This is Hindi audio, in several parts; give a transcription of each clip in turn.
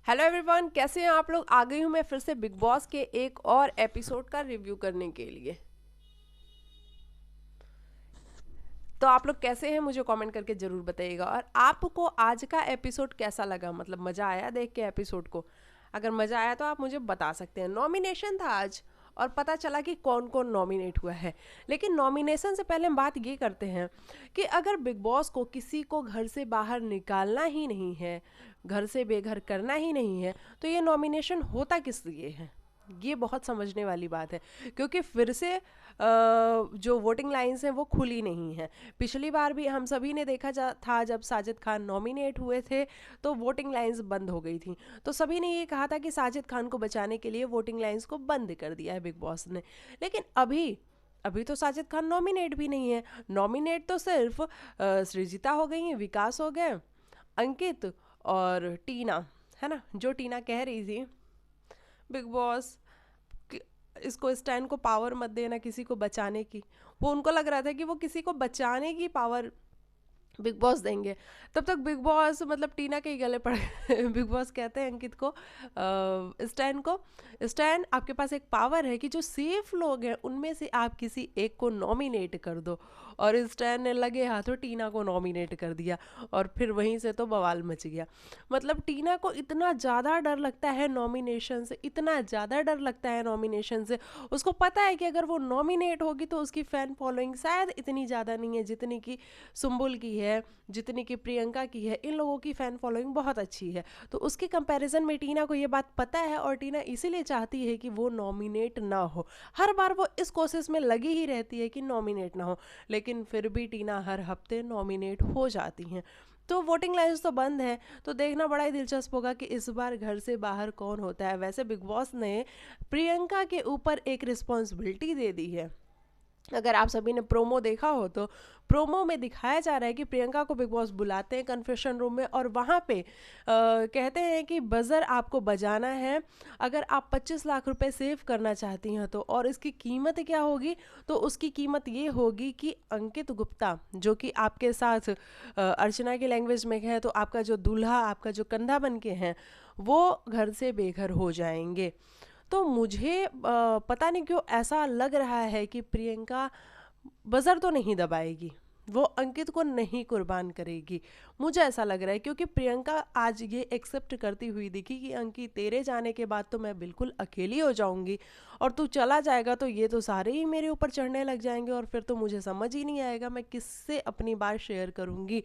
हेलो एवरीवन, कैसे हैं आप लोग। आ गई हूँ मैं फिर से बिग बॉस के एक और एपिसोड का रिव्यू करने के लिए। तो आप लोग कैसे हैं मुझे कमेंट करके ज़रूर बताइएगा। और आपको आज का एपिसोड कैसा लगा, मतलब मज़ा आया देख के एपिसोड को। अगर मज़ा आया तो आप मुझे बता सकते हैं। नॉमिनेशन था आज और पता चला कि कौन कौन नॉमिनेट हुआ है। लेकिन नॉमिनेशन से पहले हम बात ये करते हैं कि अगर बिग बॉस को किसी को घर से बाहर निकालना ही नहीं है, घर से बेघर करना ही नहीं है, तो ये नॉमिनेशन होता किस लिए है। ये बहुत समझने वाली बात है, क्योंकि फिर से जो वोटिंग लाइंस हैं वो खुली नहीं है। पिछली बार भी हम सभी ने देखा था, जब साजिद खान नॉमिनेट हुए थे तो वोटिंग लाइंस बंद हो गई थी। तो सभी ने ये कहा था कि साजिद खान को बचाने के लिए वोटिंग लाइंस को बंद कर दिया है बिग बॉस ने। लेकिन अभी अभी तो साजिद खान नॉमिनेट भी नहीं है। नॉमिनेट तो सिर्फ सृजिता हो गई हैं, विकास हो गए, अंकित और टीना, है ना। जो टीना कह रही थी बिग बॉस इसको स्टैंड को पावर मत देना किसी को बचाने की, वो उनको लग रहा था कि वो किसी को बचाने की पावर बिग बॉस देंगे। तब तक बिग बॉस मतलब टीना के ही गले पड़ गए। बिग बॉस कहते हैं अंकित को, स्टैन को, स्टैन आपके पास एक पावर है कि जो सेफ लोग हैं उनमें से आप किसी एक को नॉमिनेट कर दो। और स्टैन ने लगे हाथों टीना को नॉमिनेट कर दिया और फिर वहीं से तो बवाल मच गया। मतलब टीना को इतना ज़्यादा डर लगता है नॉमिनेशन से, इतना ज़्यादा डर लगता है नॉमिनेशन से। उसको पता है कि अगर वो नॉमिनेट होगी तो उसकी फ़ैन फॉलोइंग शायद इतनी ज़्यादा नहीं है जितनी कि सुम्बुल की है, जितनी कि प्रियंका की है। इन लोगों की फ़ैन फॉलोइंग बहुत अच्छी है। तो उसके कंपैरिजन में टीना को ये बात पता है और टीना इसीलिए चाहती है कि वो नॉमिनेट ना हो। हर बार वो इस कोशिश में लगी ही रहती है कि नॉमिनेट ना हो, लेकिन फिर भी टीना हर हफ्ते नॉमिनेट हो जाती हैं। तो वोटिंग लाइन्स तो बंद है, तो देखना बड़ा ही दिलचस्प होगा कि इस बार घर से बाहर कौन होता है। वैसे बिग बॉस ने प्रियंका के ऊपर एक रिस्पॉन्सिबिलिटी दे दी है। अगर आप सभी ने प्रोमो देखा हो तो प्रोमो में दिखाया जा रहा है कि प्रियंका को बिग बॉस बुलाते हैं कन्फेशन रूम में और वहाँ पे कहते हैं कि बज़र आपको बजाना है अगर आप 25 लाख रुपए सेव करना चाहती हैं तो। और इसकी कीमत क्या होगी, तो उसकी कीमत ये होगी कि अंकित गुप्ता, जो कि आपके साथ अर्चना की लैंग्वेज में है तो आपका जो दूल्हा, आपका जो कंधा बन के हैं, वो घर से बेघर हो जाएंगे। तो मुझे पता नहीं क्यों ऐसा लग रहा है कि प्रियंका बजर तो नहीं दबाएगी, वो अंकित को नहीं कुर्बान करेगी। मुझे ऐसा लग रहा है क्योंकि प्रियंका आज ये एक्सेप्ट करती हुई दिखी कि अंकित तेरे जाने के बाद तो मैं बिल्कुल अकेली हो जाऊंगी और तू चला जाएगा तो ये तो सारे ही मेरे ऊपर चढ़ने लग जाएंगे और फिर तो मुझे समझ ही नहीं आएगा मैं किससे अपनी बात शेयर करूंगी।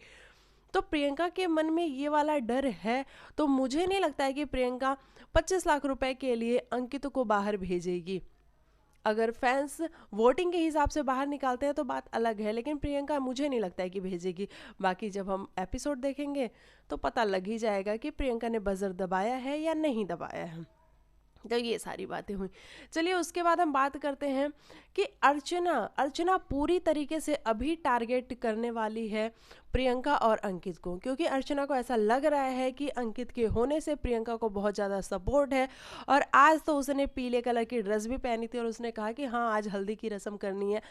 तो प्रियंका के मन में ये वाला डर है। तो मुझे नहीं लगता है कि प्रियंका 25 लाख रुपए के लिए अंकित को बाहर भेजेगी। अगर फैंस वोटिंग के हिसाब से बाहर निकालते हैं तो बात अलग है, लेकिन प्रियंका मुझे नहीं लगता है कि भेजेगी। बाकी जब हम एपिसोड देखेंगे तो पता लग ही जाएगा कि प्रियंका ने बजर दबाया है या नहीं दबाया है। तो ये सारी बातें हुई। चलिए उसके बाद हम बात करते हैं कि अर्चना अर्चना पूरी तरीके से अभी टारगेट करने वाली है प्रियंका और अंकित को, क्योंकि अर्चना को ऐसा लग रहा है कि अंकित के होने से प्रियंका को बहुत ज़्यादा सपोर्ट है। और आज तो उसने पीले कलर की ड्रेस भी पहनी थी और उसने कहा कि हाँ आज हल्दी की रस्म करनी है,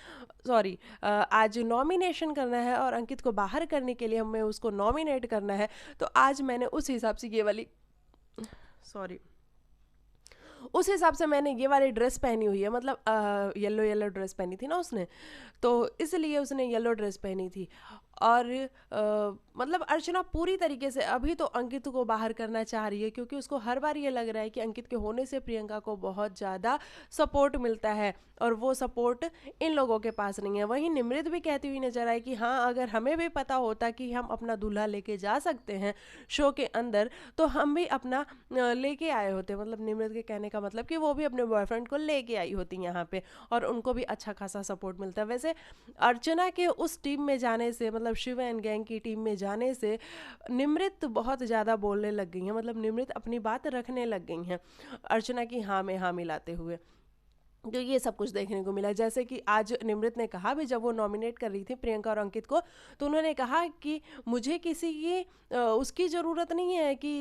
सॉरी आज नॉमिनेशन करना है और अंकित को बाहर करने के लिए हमें उसको नॉमिनेट करना है। तो आज मैंने उस हिसाब से ये वाली, सॉरी, उस हिसाब से मैंने ये वाली ड्रेस पहनी हुई है। मतलब येलो येलो ड्रेस पहनी थी ना उसने, तो इसलिए उसने येलो ड्रेस पहनी थी। और मतलब अर्चना पूरी तरीके से अभी तो अंकित को बाहर करना चाह रही है, क्योंकि उसको हर बार ये लग रहा है कि अंकित के होने से प्रियंका को बहुत ज़्यादा सपोर्ट मिलता है और वो सपोर्ट इन लोगों के पास नहीं है। वहीं निमृत भी कहती हुई नजर आई कि हाँ अगर हमें भी पता होता कि हम अपना दूल्हा लेके जा सकते हैं शो के अंदर तो हम भी अपना लेके आए होते। मतलब निमृत के कहने का मतलब कि वो भी अपने बॉयफ्रेंड को लेके आई होती यहाँ पे और उनको भी अच्छा खासा सपोर्ट मिलता है। वैसे अर्चना के उस टीम में जाने से, मतलब शिव एंड गैंग की टीम में जाने से निमृत बहुत ज़्यादा बोलने लग गई हैं। मतलब निमृत अपनी बात रखने लग गई हैं अर्चना की हाँ में हाँ मिलाते हुए। तो ये सब कुछ देखने को मिला। जैसे कि आज निमृत ने कहा भी, जब वो नॉमिनेट कर रही थी प्रियंका और अंकित को, तो उन्होंने कहा कि मुझे किसी की उसकी ज़रूरत नहीं है कि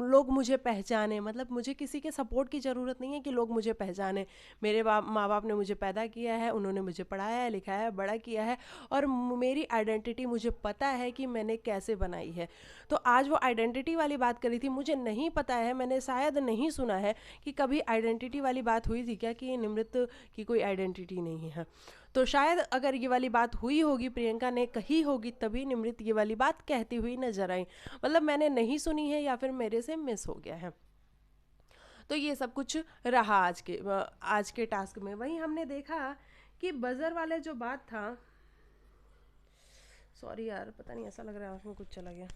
लोग मुझे पहचाने, मतलब मुझे किसी के सपोर्ट की ज़रूरत नहीं है कि लोग मुझे पहचाने। मेरे माँ बाप ने मुझे पैदा किया है, उन्होंने मुझे पढ़ाया है, लिखाया है, बड़ा किया है, और मेरी आइडेंटिटी मुझे पता है कि मैंने कैसे बनाई है। तो आज वो आइडेंटिटी वाली बात करी थी। मुझे नहीं पता है, मैंने शायद नहीं सुना है कि कभी आइडेंटिटी वाली बात हुई थी क्या, कि निमृत की कोई आइडेंटिटी नहीं है। तो शायद अगर ये वाली बात हुई होगी, प्रियंका ने कही होगी, तभी निमृत ये वाली बात कहती हुई नजर आई। मतलब मैंने नहीं सुनी है या फिर मेरे से मिस हो गया है। तो ये सब कुछ रहा आज के टास्क में। वहीं हमने देखा कि बजर वाले जो बात था, सॉरी यार, पता नहीं ऐसा लग रहा है आँख में कुछ चला गया।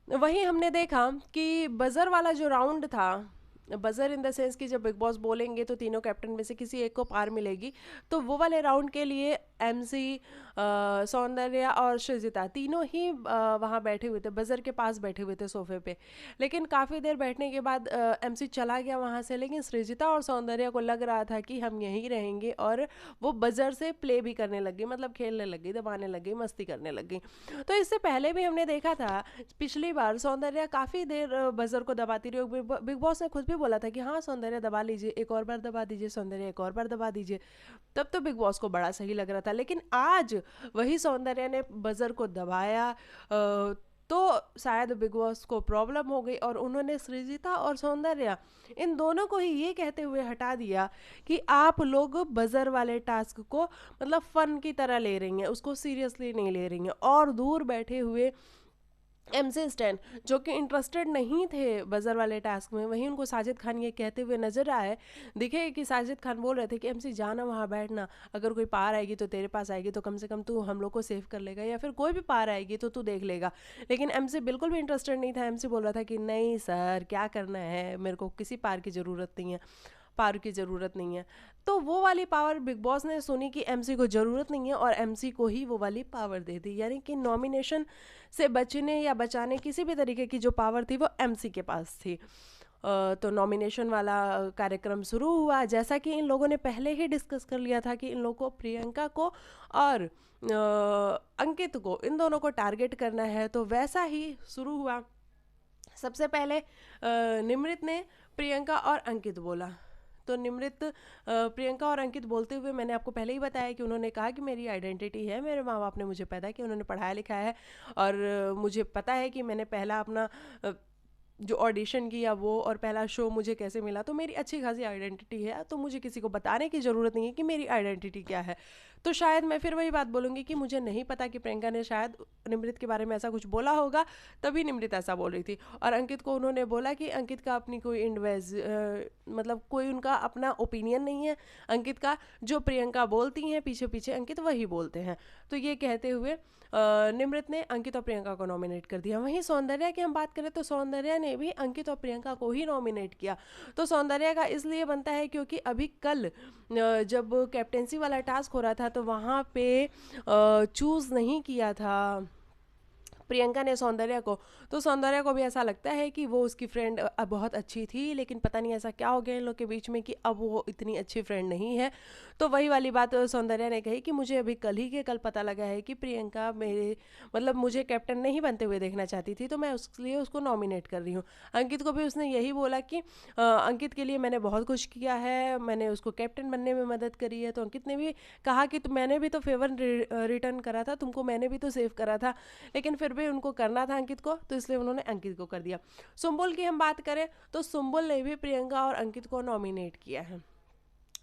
वहीं हमने देखा कि बजर वाला जो राउंड था, बजर इन द सेंस कि जब बिग बॉस बोलेंगे तो तीनों कैप्टन में से किसी एक को पार मिलेगी, तो वो वाले राउंड के लिए एमसी, सौंदर्या और सृजिता तीनों ही वहाँ बैठे हुए थे, बजर के पास बैठे हुए थे सोफे पे। लेकिन काफ़ी देर बैठने के बाद एमसी चला गया वहाँ से, लेकिन सृजिता और सौंदर्या को लग रहा था कि हम यहीं रहेंगे, और वो बजर से प्ले भी करने लग गई, मतलब खेलने लग गई, दबाने लग गई, मस्ती करने लग गई। तो इससे पहले भी हमने देखा था, पिछली बार सौंदर्या काफ़ी देर बजर को दबाती रही। बिग बॉस ने खुद भी बोला था कि हाँ सौंदर्या दबा लीजिए, एक और बार दबा दीजिए, सौंदर्या एक और बार दबा दीजिए। तब तो बिग बॉस को बड़ा सही लग रहा था। लेकिन आज वही सौंदर्या ने बजर को दबाया, तो शायद बिग बॉस को प्रॉब्लम हो गई, और उन्होंने सृजिता और सौंदर्या इन दोनों को ही ये कहते हुए हटा दिया कि आप लोग बजर वाले टास्क को मतलब फन की तरह ले रही हैं, उसको सीरियसली नहीं ले रही हैं। और दूर बैठे हुए एमसी स्टैन, जो कि इंटरेस्टेड नहीं थे बजर वाले टास्क में, वहीं उनको साजिद खान ये कहते हुए नजर आए दिखे कि साजिद खान बोल रहे थे कि एमसी जाना वहाँ बैठना, अगर कोई पार आएगी तो तेरे पास आएगी, तो कम से कम तू हम लोग को सेव कर लेगा, या फिर कोई भी पार आएगी तो तू देख लेगा। लेकिन एमसी बिल्कुल भी इंटरेस्टेड नहीं था। एमसी बोल रहा था कि नहीं सर, क्या करना है, मेरे को किसी पार की ज़रूरत नहीं है, पावर की ज़रूरत नहीं है। तो वो वाली पावर बिग बॉस ने सुनी कि एमसी को ज़रूरत नहीं है, और एमसी को ही वो वाली पावर दे दी। यानी कि नॉमिनेशन से बचने या बचाने किसी भी तरीके की जो पावर थी वो एमसी के पास थी। तो नॉमिनेशन वाला कार्यक्रम शुरू हुआ। जैसा कि इन लोगों ने पहले ही डिस्कस कर लिया था कि इन लोगों को प्रियंका को और अंकित को, इन दोनों को टारगेट करना है, तो वैसा ही शुरू हुआ। सबसे पहले निमृत ने प्रियंका और अंकित बोला। तो निमृत प्रियंका और अंकित बोलते हुए, मैंने आपको पहले ही बताया कि उन्होंने कहा कि मेरी आइडेंटिटी है, मेरे माँ बाप ने मुझे पैदा किया, उन्होंने पढ़ाया लिखाया है, और मुझे पता है कि मैंने पहला अपना जो ऑडिशन किया वो, और पहला शो मुझे कैसे मिला, तो मेरी अच्छी खासी आइडेंटिटी है, तो मुझे किसी को बताने की ज़रूरत नहीं है कि मेरी आइडेंटिटी क्या है। तो शायद मैं फिर वही बात बोलूँगी कि मुझे नहीं पता कि प्रियंका ने शायद निमृत के बारे में ऐसा कुछ बोला होगा, तभी निमृत ऐसा बोल रही थी। और अंकित को उन्होंने बोला कि अंकित का अपनी कोई मतलब कोई उनका अपना ओपिनियन नहीं है अंकित का, जो प्रियंका बोलती हैं पीछे पीछे अंकित वही बोलते हैं। तो ये कहते हुए निमृत ने अंकित और प्रियंका को नॉमिनेट कर दिया। वहीं सौंदर्या की हम बात करें तो सौंदर्या ने भी अंकित और प्रियंका को ही नॉमिनेट किया। तो सौंदर्या का इसलिए बनता है क्योंकि अभी कल जब कैप्टेंसी वाला टास्क हो रहा था, तो वहाँ पे चूज़ नहीं किया था प्रियंका ने सौंदर्या को। तो सौंदर्या को भी ऐसा लगता है कि वो उसकी फ्रेंड बहुत अच्छी थी, लेकिन पता नहीं ऐसा क्या हो गया इन लोग के बीच में कि अब वो इतनी अच्छी फ्रेंड नहीं है। तो वही वाली बात सौंदर्या ने कही कि मुझे अभी कल ही के कल पता लगा है कि प्रियंका मेरे मतलब मुझे कैप्टन नहीं बनते हुए देखना चाहती थी, तो मैं उसके उसको नॉमिनेट कर रही हूँ। अंकित को भी उसने यही बोला कि अंकित के लिए मैंने बहुत कुछ किया है, मैंने उसको कैप्टन बनने में मदद करी है। तो अंकित ने भी कहा कि मैंने भी तो फेवर रिटर्न करा था तुमको, मैंने भी तो सेव करा था, लेकिन फिर भी उनको करना था अंकित को, तो इसलिए उन्होंने अंकित को कर दिया। सुम्बुल की हम बात करें तो सुम्बुल ने भी प्रियंका और अंकित को नॉमिनेट किया है।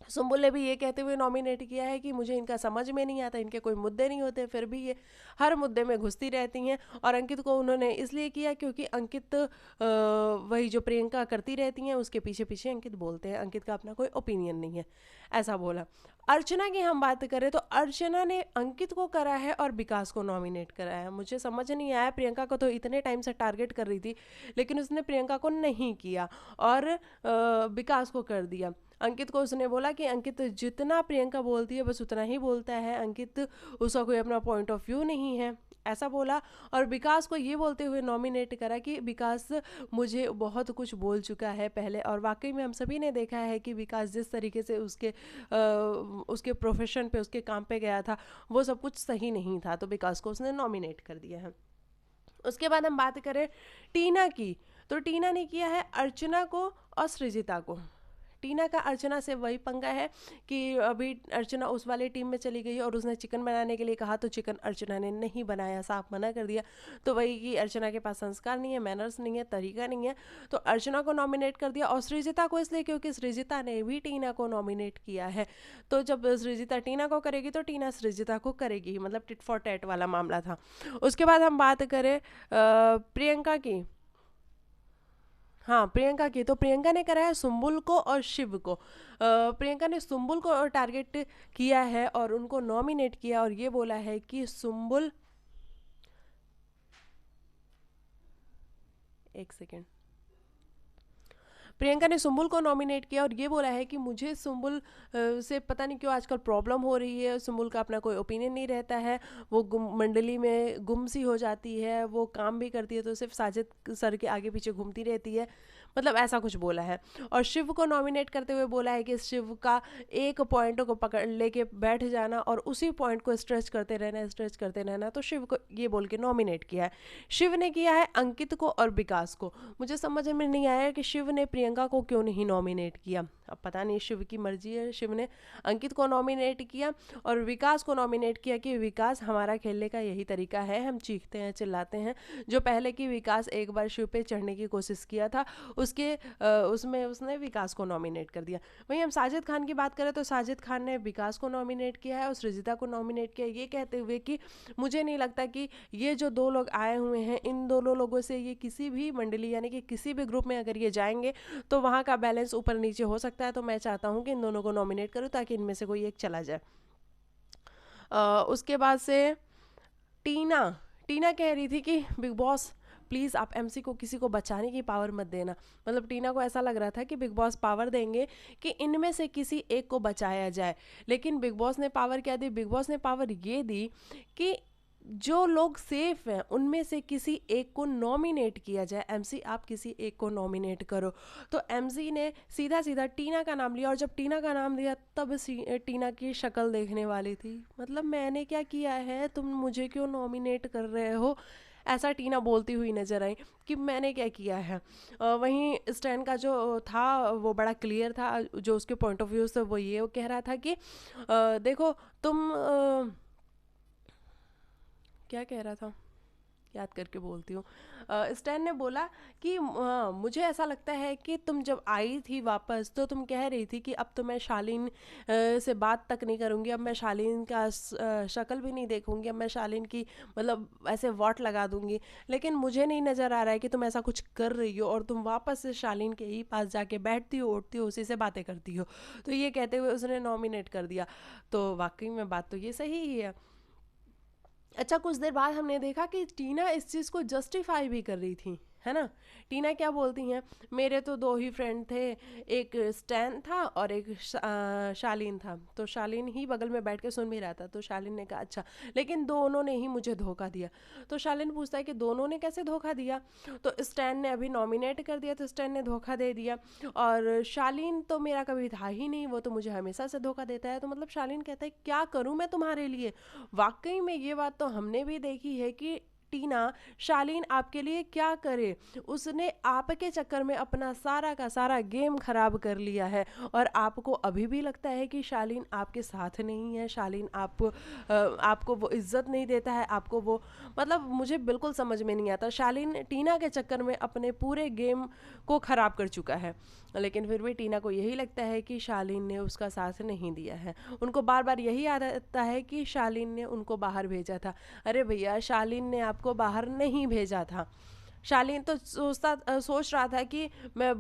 सुम्बुल ने भी ये कहते हुए नॉमिनेट किया है कि मुझे इनका समझ में नहीं आता, इनके कोई मुद्दे नहीं होते, फिर भी ये हर मुद्दे में घुसती रहती हैं। और अंकित को उन्होंने इसलिए किया क्योंकि अंकित वही जो प्रियंका करती रहती हैं उसके पीछे पीछे अंकित बोलते हैं, अंकित का अपना कोई ओपिनियन नहीं है, ऐसा बोला। अर्चना की हम बात करें तो अर्चना ने अंकित को करा है और विकास को नॉमिनेट करा है। मुझे समझ नहीं आया, प्रियंका को तो इतने टाइम से टारगेट कर रही थी, लेकिन उसने प्रियंका को नहीं किया और विकास को कर दिया। अंकित को उसने बोला कि अंकित जितना प्रियंका बोलती है बस उतना ही बोलता है, अंकित उसका कोई अपना पॉइंट ऑफ व्यू नहीं है, ऐसा बोला। और विकास को ये बोलते हुए नॉमिनेट करा कि विकास मुझे बहुत कुछ बोल चुका है पहले, और वाकई में हम सभी ने देखा है कि विकास जिस तरीके से उसके प्रोफेशन पे, उसके काम पे गया था, वो सब कुछ सही नहीं था, तो विकास को उसने नॉमिनेट कर दिया है। उसके बाद हम बात करें टीना की, तो टीना ने किया है अर्चना को और सृजिता को। टीना का अर्चना से वही पंगा है कि अभी अर्चना उस वाले टीम में चली गई और उसने चिकन बनाने के लिए कहा तो चिकन अर्चना ने नहीं बनाया, साफ मना कर दिया। तो वही कि अर्चना के पास संस्कार नहीं है, मैनर्स नहीं है, तरीका नहीं है, तो अर्चना को नॉमिनेट कर दिया। और सृजिता को इसलिए क्योंकि सृजिता ने भी टीना को नॉमिनेट किया है, तो जब सृजिता टीना को करेगी तो टीना सृजिता को करेगी, मतलब टिट फॉर टैट वाला मामला था। उसके बाद हम बात करें प्रियंका की, हाँ प्रियंका की, तो प्रियंका ने करा है सुम्बुल को और शिव को। प्रियंका ने सुम्बुल को टारगेट किया है और उनको नॉमिनेट किया और ये बोला है कि सुम्बुल, एक सेकेंड, प्रियंका ने सुम्बुल को नॉमिनेट किया और ये बोला है कि मुझे सुम्बुल से पता नहीं क्यों आजकल प्रॉब्लम हो रही है, सुम्बुल का अपना कोई ओपिनियन नहीं रहता है, वो मंडली में गुम सी हो जाती है, वो काम भी करती है तो सिर्फ साजिद सर के आगे पीछे घूमती रहती है, मतलब ऐसा कुछ बोला है। और शिव को नॉमिनेट करते हुए बोला है कि शिव का एक पॉइंट को पकड़ लेके बैठ जाना और उसी पॉइंट को स्ट्रेच करते रहना, तो शिव को ये बोल के नॉमिनेट किया है। शिव ने किया है अंकित को और विकास को। मुझे समझ में नहीं आया कि शिव ने प्रियंका को क्यों नहीं नॉमिनेट किया, अब पता नहीं शिव की मर्जी है। शिव ने अंकित को नॉमिनेट किया और विकास को नॉमिनेट किया कि विकास हमारा खेलने का यही तरीका है, हम चीखते हैं चिल्लाते हैं। जो पहले कि विकास एक बार शिव पे चढ़ने की कोशिश किया था उसमें उसने विकास को नॉमिनेट कर दिया। वहीं हम साजिद खान की बात करें तो साजिद खान ने विकास को नॉमिनेट किया है और सृजिता को नॉमिनेट किया, ये कहते हुए कि मुझे नहीं लगता कि ये जो दो लोग आए हुए हैं इन दोनों लोगों से ये किसी भी मंडली यानी कि किसी भी ग्रुप में अगर ये जाएंगे तो वहाँ का बैलेंस ऊपर नीचे हो सकता है, तो मैं चाहता हूँ कि इन दोनों को नॉमिनेट करूँ ताकि इनमें से कोई एक चला जाए। उसके बाद से टीना टीना कह रही थी कि बिग बॉस प्लीज़ आप एमसी को किसी को बचाने की पावर मत देना, मतलब टीना को ऐसा लग रहा था कि बिग बॉस पावर देंगे कि इनमें से किसी एक को बचाया जाए, लेकिन बिग बॉस ने पावर क्या दी, बिग बॉस ने पावर ये दी कि जो लोग सेफ हैं उनमें से किसी एक को नॉमिनेट किया जाए। एमसी आप किसी एक को नॉमिनेट करो, तो एमसी ने सीधा सीधा टीना का नाम लिया और जब टीना का नाम लिया तब टीना की शक्ल देखने वाली थी, मतलब मैंने क्या किया है, तुम मुझे क्यों नॉमिनेट कर रहे हो, ऐसा टीना बोलती हुई नजर आई कि मैंने क्या किया है। वहीं स्टैन का जो था वो बड़ा क्लियर था, जो उसके पॉइंट ऑफ व्यू से वो ये कह रहा था कि देखो तुम क्या कह रहा था, याद करके बोलती हूँ। स्टैन ने बोला कि मुझे ऐसा लगता है कि तुम जब आई थी वापस तो तुम कह रही थी कि अब तो मैं शालीन से बात तक नहीं करूँगी, अब मैं शालीन का शक्ल भी नहीं देखूँगी, अब मैं शालीन की मतलब ऐसे वॉट लगा दूँगी, लेकिन मुझे नहीं नज़र आ रहा है कि तुम ऐसा कुछ कर रही हो और तुम वापस से शालीन के ही पास जाके बैठती हो, उठती हो, उसी से बातें करती हो। तो ये कहते हुए उसने नॉमिनेट कर दिया, तो वाकई में बात तो ये सही ही है। अच्छा, कुछ देर बाद हमने देखा कि टीना इस चीज़ को जस्टिफाई भी कर रही थी, है ना। टीना क्या बोलती हैं, मेरे तो दो ही फ्रेंड थे, एक स्टैन था और एक शालीन था, तो शालीन ही बगल में बैठ के सुन भी रहा था, तो शालीन ने कहा अच्छा, लेकिन दोनों ने ही मुझे धोखा दिया। तो शालीन पूछता है कि दोनों ने कैसे धोखा दिया, तो स्टैन ने अभी नॉमिनेट कर दिया तो स्टैन ने धोखा दे दिया, और शालीन तो मेरा कभी था ही नहीं, वो तो मुझे हमेशा से धोखा देता है। तो मतलब शालीन कहता है क्या करूँ मैं तुम्हारे लिए। वाकई में ये बात तो हमने भी देखी है कि टीना शालीन आपके लिए क्या करे, उसने आपके चक्कर में अपना सारा का सारा गेम खराब कर लिया है और आपको अभी भी लगता है कि शालीन आपके साथ नहीं है, शालीन आपको वो इज्जत नहीं देता है, आपको वो मतलब मुझे बिल्कुल समझ में नहीं आता। शालीन टीना के चक्कर में अपने पूरे गेम को खराब कर चुका है, लेकिन फिर भी टीना को यही लगता है कि शालीन ने उसका साथ नहीं दिया है। उनको बार बार यही याद आता है कि शालीन ने उनको बाहर भेजा था। अरे भैया, शालीन ने आपको बाहर नहीं भेजा था, शालीन तो सोच रहा था कि मैं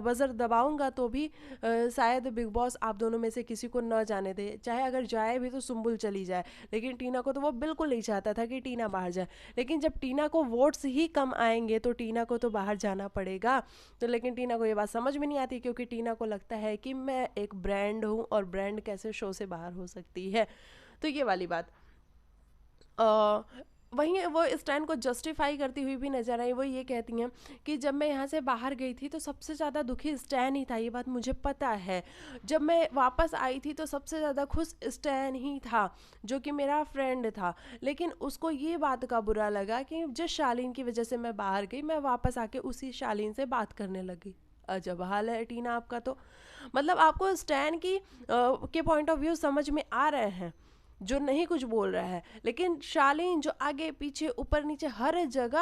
बजर दबाऊंगा तो भी शायद बिग बॉस आप दोनों में से किसी को न जाने दे, चाहे अगर जाए भी तो सुम्बुल चली जाए। लेकिन टीना को तो वो बिल्कुल नहीं चाहता था कि टीना बाहर जाए। लेकिन जब टीना को वोट्स ही कम आएंगे तो टीना को तो बाहर जाना पड़ेगा। तो लेकिन टीना को ये बात समझ में नहीं आती, क्योंकि टीना को लगता है कि मैं एक ब्रांड हूँ और ब्रांड कैसे शो से बाहर हो सकती है। तो ये वाली बात। अ, वहीं वो स्टैंड को जस्टिफाई करती हुई भी नजर आई। वो ये कहती हैं कि जब मैं यहाँ से बाहर गई थी तो सबसे ज़्यादा दुखी स्टैन ही था, ये बात मुझे पता है। जब मैं वापस आई थी तो सबसे ज़्यादा खुश स्टैन ही था, जो कि मेरा फ्रेंड था। लेकिन उसको ये बात का बुरा लगा कि जिस शालीन की वजह से मैं बाहर गई, मैं वापस आके उसी शालीन से बात करने लगी। अजब हाल है टीना आपका तो। मतलब आपको स्टैन की के पॉइंट ऑफ व्यू समझ में आ रहे हैं, जो नहीं कुछ बोल रहा है। लेकिन शालीन जो आगे पीछे ऊपर नीचे हर जगह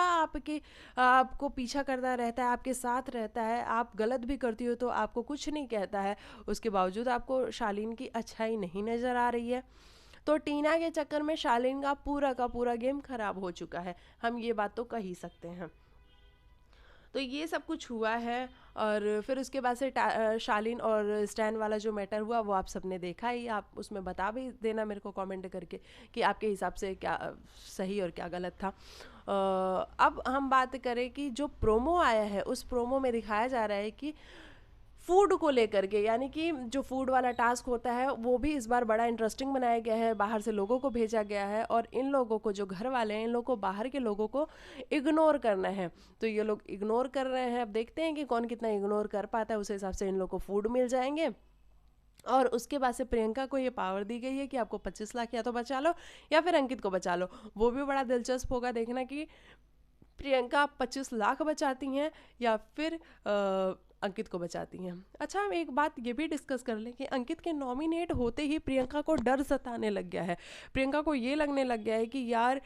आपको पीछा करता रहता है, आपके साथ रहता है। आप गलत भी करती हो तो आपको कुछ नहीं कहता है, उसके बावजूद आपको शालीन की अच्छाई नहीं नज़र आ रही है। तो टीना के चक्कर में शालीन का पूरा गेम खराब हो चुका है, हम ये बात तो कह ही सकते हैं। तो ये सब कुछ हुआ है। और फिर उसके बाद से शालीन और स्टैन वाला जो मैटर हुआ वो आप सबने देखा ही। आप उसमें बता भी देना मेरे को कमेंट करके कि आपके हिसाब से क्या सही और क्या गलत था। अब हम बात करें कि जो प्रोमो आया है, उस प्रोमो में दिखाया जा रहा है कि फूड को लेकर के, यानी कि जो फूड वाला टास्क होता है वो भी इस बार बड़ा इंटरेस्टिंग बनाया गया है। बाहर से लोगों को भेजा गया है और इन लोगों को, जो घर वाले हैं, इन लोगों को बाहर के लोगों को इग्नोर करना है। तो ये लोग इग्नोर कर रहे हैं। अब देखते हैं कि कौन कितना इग्नोर कर पाता है, उस हिसाब से इन लोगों को फूड मिल जाएंगे। और उसके बाद से प्रियंका को ये पावर दी गई है कि आपको 25 लाख या तो बचा लो या फिर अंकित को बचा लो। वो भी बड़ा दिलचस्प होगा देखना कि प्रियंका 25 लाख बचाती हैं या फिर अंकित को बचाती हैं। अच्छा, हम एक बात ये भी डिस्कस कर लें कि अंकित के नॉमिनेट होते ही प्रियंका को डर सताने लग गया है। प्रियंका को ये लगने लग गया है कि यार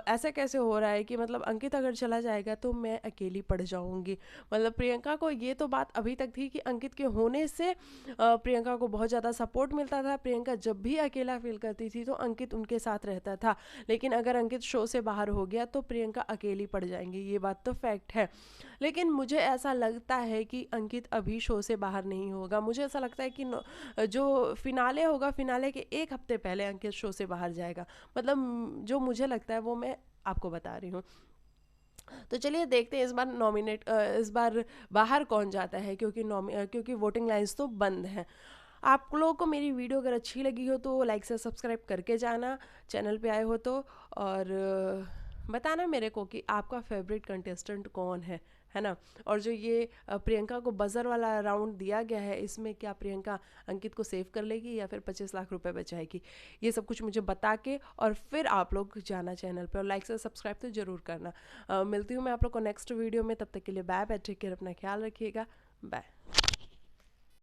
ऐसा कैसे हो रहा है कि मतलब अंकित अगर चला जाएगा तो मैं अकेली पड़ जाऊंगी। मतलब प्रियंका को ये तो बात अभी तक थी कि अंकित के होने से प्रियंका को बहुत ज़्यादा सपोर्ट मिलता था। प्रियंका जब भी अकेला फील करती थी तो अंकित उनके साथ रहता था। लेकिन अगर अंकित शो से बाहर हो गया तो प्रियंका अकेली पड़ जाएंगी, ये बात तो फैक्ट है। लेकिन मुझे ऐसा लगता है कि अंकित अभी शो से बाहर नहीं होगा। मुझे ऐसा लगता है कि जो फिनाले होगा, फिनाले के एक हफ्ते पहले अंकित शो से बाहर जाएगा। मतलब जो मुझे लगता है वो मैं आपको बता रही हूँ। तो चलिए देखते हैं इस बार बाहर कौन जाता है, क्योंकि वोटिंग लाइन्स तो बंद हैं। आप लोगों को मेरी वीडियो अगर अच्छी लगी हो तो लाइक से सब्सक्राइब करके जाना, चैनल पे आए हो तो। और बताना मेरे को कि आपका फेवरेट कंटेस्टेंट कौन है ना। और जो ये प्रियंका को बजर वाला राउंड दिया गया है, इसमें क्या प्रियंका अंकित को सेव कर लेगी या फिर 25 लाख रुपए बचाएगी, ये सब कुछ मुझे बता के और फिर आप लोग जाना चैनल पे और लाइक से सब्सक्राइब तो ज़रूर करना। मिलती हूँ मैं आप लोग को नेक्स्ट वीडियो में, तब तक के लिए बाय बाय, टेक केयर, अपना ख्याल रखिएगा, बाय।